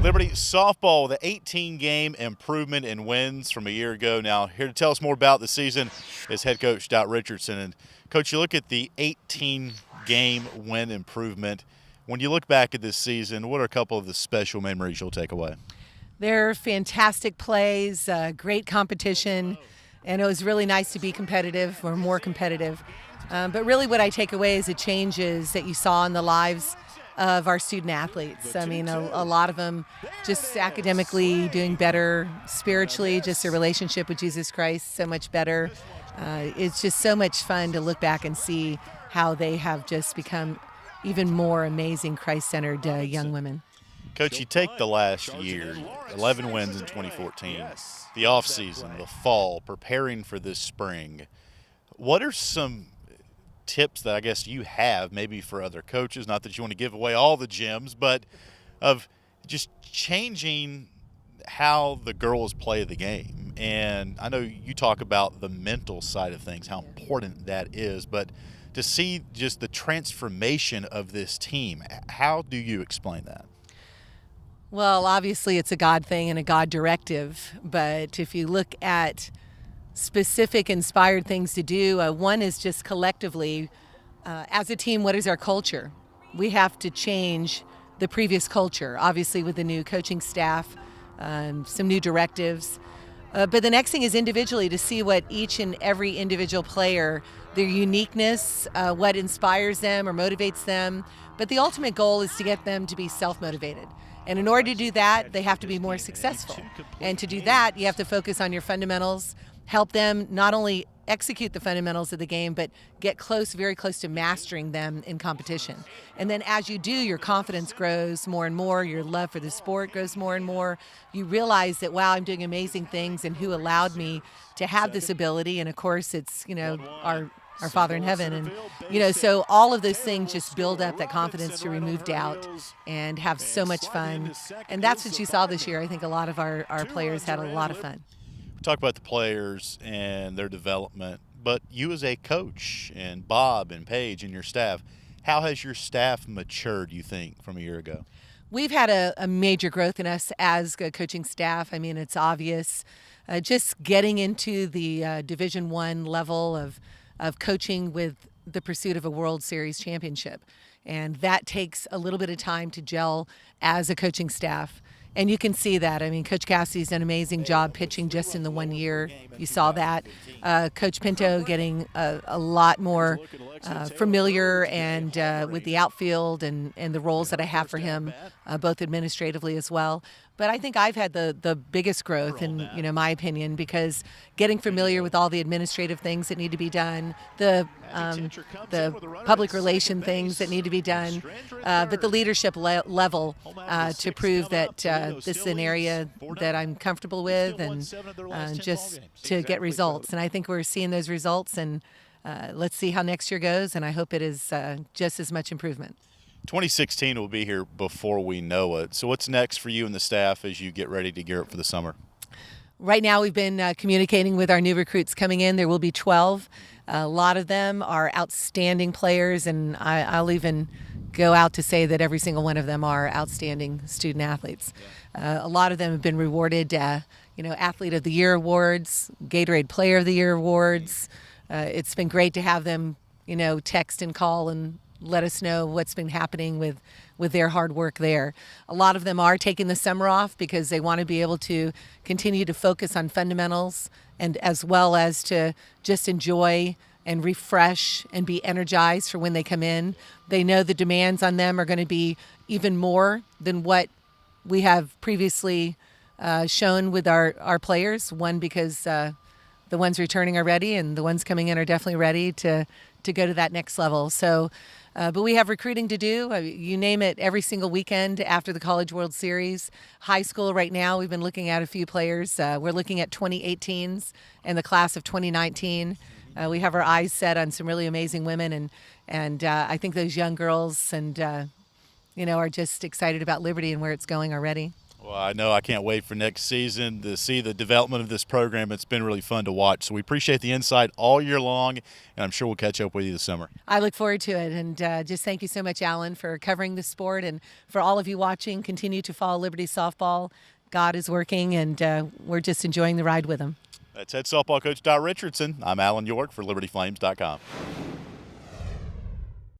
Liberty softball, the 18-game improvement in wins from a year ago. Now, here to tell us more about the season is head coach Dot Richardson. And, Coach, you look at the 18-game win improvement. When you look back at this season, what are a couple of the special memories you'll take away? They're fantastic plays, great competition, and it was really nice to be competitive or more competitive. But really what I take away is the changes that you saw in the lives of our student athletes. I mean, a lot of them just academically doing better, spiritually, just their relationship with Jesus Christ so much better. It's just so much fun to look back and see how they have just become even more amazing Christ-centered young women. Coach, you take the last year, 11 wins in 2014, the offseason, the fall, preparing for this spring. What are some tips that I guess you have maybe for other coaches, not that you want to give away all the gems, but of just changing how the girls play the game? And I know you talk about the mental side of things, how important that is, but to see just the transformation of this team, how do you explain that? Well, obviously it's a God thing and a God directive, but if you look at specific inspired things to do, one is just collectively, as a team, what is our culture? We have to change the previous culture, obviously with the new coaching staff, some new directives. But the next thing is individually to see what each and every individual player, their uniqueness, what inspires them or motivates them. But the ultimate goal is to get them to be self-motivated. And in order to do that, they have to be more successful. And to do that, you have to focus on your fundamentals, help them not only execute the fundamentals of the game, but get close, very close to mastering them in competition. And then as you do, your confidence grows more and more, your love for the sport grows more and more. You realize that, wow, I'm doing amazing things, and who allowed me to have this ability? And of course, it's, our Father in heaven. And, so all of those things just build up that confidence to remove doubt and have so much fun. And that's what you saw this year. I think a lot of our players had a lot of fun. We talk about the players and their development, but you as a coach and Bob and Paige and your staff, how has your staff matured, you think, from a year ago? We've had a major growth in us as a coaching staff. I mean, it's obvious. Just getting into the Division I level of coaching with the pursuit of a World Series championship. And that takes a little bit of time to gel as a coaching staff. And you can see that. I mean, Coach Cassidy's done an amazing job pitching just in the 1 year. You saw that. Coach Pinto getting a lot more familiar and with the outfield and the roles that I have for him, both administratively as well. But I think I've had the biggest growth in my opinion, because getting familiar with all the administrative things that need to be done, the public relation things that need to be done, but the leadership level to prove that this is an area that I'm comfortable with, and just to get results. And I think we're seeing those results, and let's see how next year goes, and I hope it is just as much improvement. 2016 will be here before we know it. So what's next for you and the staff as you get ready to gear up for the summer? Right now we've been communicating with our new recruits coming in. There will be 12. A lot of them are outstanding players, and I'll even go out to say that every single one of them are outstanding student athletes. A lot of them have been rewarded, Athlete of the Year awards, Gatorade Player of the Year awards. It's been great to have them, text and call and let us know what's been happening with their hard work there. A lot of them are taking the summer off because they want to be able to continue to focus on fundamentals, and as well as to just enjoy and refresh and be energized for when they come in. They know the demands on them are going to be even more than what we have previously shown with our players. One, because the ones returning are ready, and the ones coming in are definitely ready to go to that next level. So, but we have recruiting to do. You name it, every single weekend after the College World Series. High school right now, we've been looking at a few players. We're looking at 2018s and the class of 2019. We have our eyes set on some really amazing women, and I think those young girls are just excited about Liberty and where it's going already. Well, Well, I know I can't wait for next season to see the development of this program. It's been really fun to watch. So we appreciate the insight all year long, and I'm sure we'll catch up with you this summer. I look forward to it. And just thank you so much, Alan, for covering the sport. And for all of you watching, continue to follow Liberty Softball. God is working, and we're just enjoying the ride with him. That's head softball coach Dot Richardson. I'm Alan York for LibertyFlames.com.